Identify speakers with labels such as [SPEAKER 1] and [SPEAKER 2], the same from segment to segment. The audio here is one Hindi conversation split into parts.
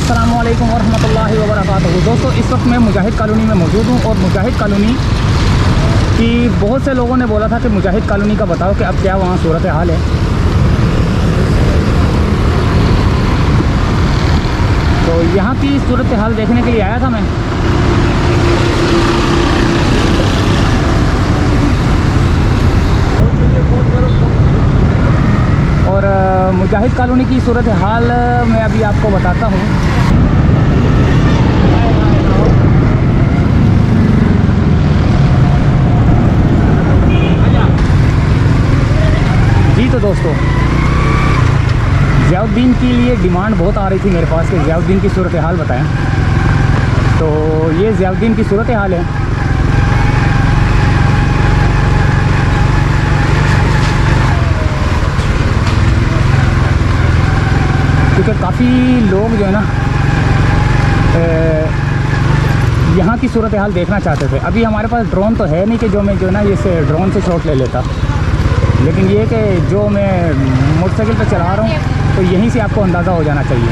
[SPEAKER 1] अस्सलामुअलैकुम वरहमतुल्लाहि वबरकातुहू। दोस्तों, इस वक्त मैं मुजाहिद कॉलोनी में मौजूद हूँ और मुजाहिद कॉलोनी की बहुत से लोगों ने बोला था कि मुजाहिद कॉलोनी का बताओ कि अब क्या वहाँ सूरत हाल है। तो यहाँ की सूरत हाल देखने के लिए आया था मैं। और मुजाहिद कॉलोनी की सूरत हाल मैं अभी आपको बताता हूँ। जी तो दोस्तों, ज़ियाउद्दीन के लिए डिमांड बहुत आ रही थी मेरे पास कि ज़ियाउद्दीन की सूरत हाल बताएं। तो ये ज़ियाउद्दीन की सूरत हाल है। क्योंकि काफ़ी लोग जो है ना यहाँ की सूरत हाल देखना चाहते थे। अभी हमारे पास ड्रोन तो है नहीं कि जो मैं जो है ना ये ड्रोन से शॉट ले लेता, लेकिन ये कि जो मैं मोटरसाइकिल पे चला रहा हूँ तो यहीं से आपको अंदाज़ा हो जाना चाहिए।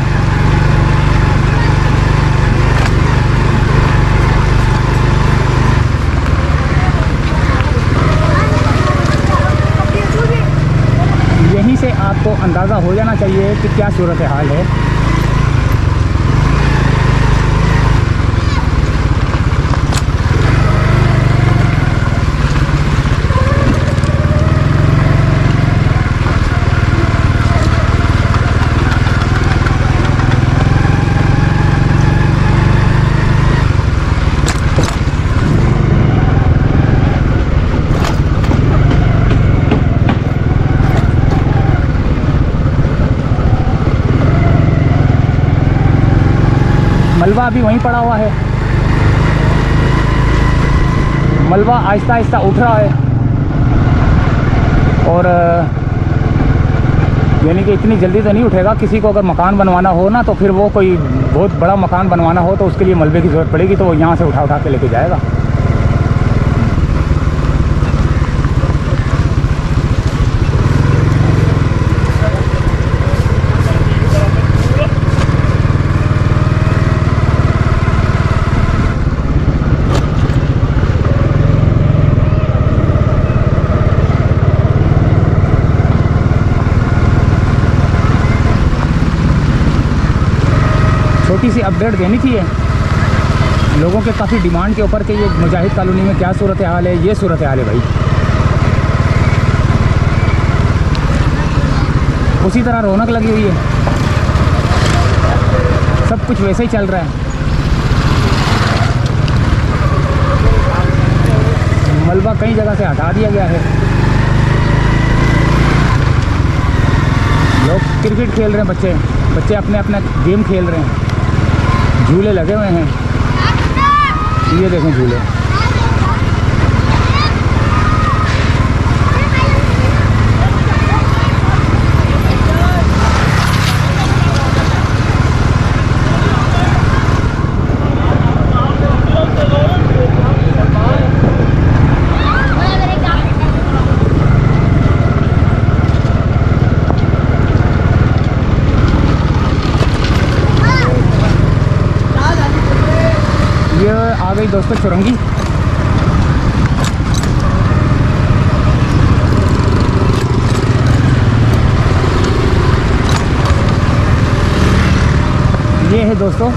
[SPEAKER 1] यहीं से आपको अंदाज़ा हो जाना चाहिए कि क्या सूरत हाल है। मलबा अभी वहीं पड़ा हुआ है। मलबा आहिस्ता आहिस्ता उठ रहा है और यानी कि इतनी जल्दी तो नहीं उठेगा। किसी को अगर मकान बनवाना हो ना तो फिर वो कोई बहुत बड़ा मकान बनवाना हो तो उसके लिए मलबे की ज़रूरत पड़ेगी, तो वो यहाँ से उठा उठा के लेके जाएगा। छोटी सी अपडेट देनी थी लोगों के काफ़ी डिमांड के ऊपर कि ये मुजाहिद कॉलोनी में क्या सूरत हाल है। ये सूरत हाल है भाई। उसी तरह रौनक लगी हुई है, सब कुछ वैसे ही चल रहा है। मलबा कई जगह से हटा दिया गया है। लोग क्रिकेट खेल रहे हैं, बच्चे अपने अपने गेम खेल रहे हैं। झूले लगे हुए हैं, ये देखें झूले। ये आ गई दोस्तों चुरंगी। ये है दोस्तों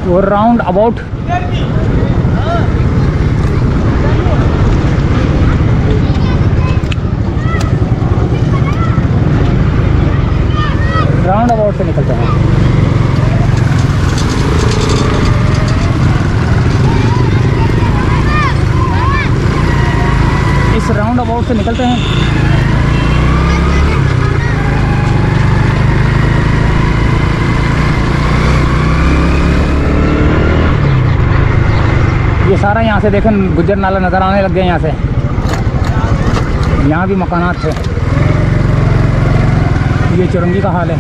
[SPEAKER 1] वो राउंड अबाउट। राउंड अबाउट से निकलते हैं। इस राउंड अबाउट से निकलते हैं। ये सारा यहाँ से देखें गुज्जर नाला नज़र आने लग गया। यहाँ से यहाँ भी मकानात थे। ये चुरंगी का हाल है।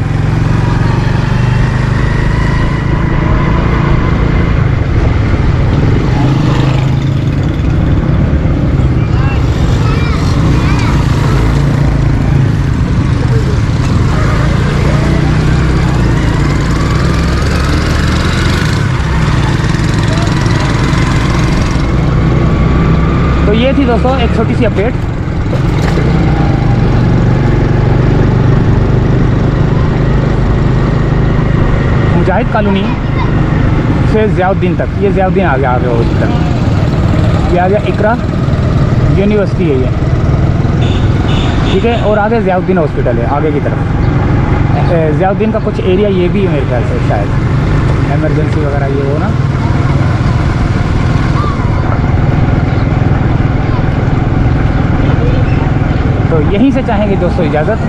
[SPEAKER 1] थी दोस्तों एक छोटी सी अपडेट। मुजाहिद कॉलोनी से ज़ियाउद्दीन तक, ये ज़ियाउद्दीन आ गया हॉस्पिटल, ये आ गया इकरा यूनिवर्सिटी है ये, ठीक है। और आगे ज़ियाउद्दीन हॉस्पिटल है आगे की तरफ। ज़ियाउद्दीन का कुछ एरिया ये भी है मेरे ख्याल से, शायद इमरजेंसी वगैरह ये वो ना। तो यहीं से चाहेंगे दोस्तों इजाज़त।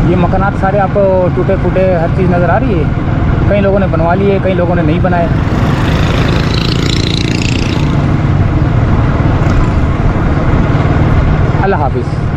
[SPEAKER 1] ये मकानात सारे आपको टूटे फूटे हर चीज़ नज़र आ रही है। कई लोगों ने बनवा लिए, कई लोगों ने नहीं बनाए। अल्लाह हाफिज़।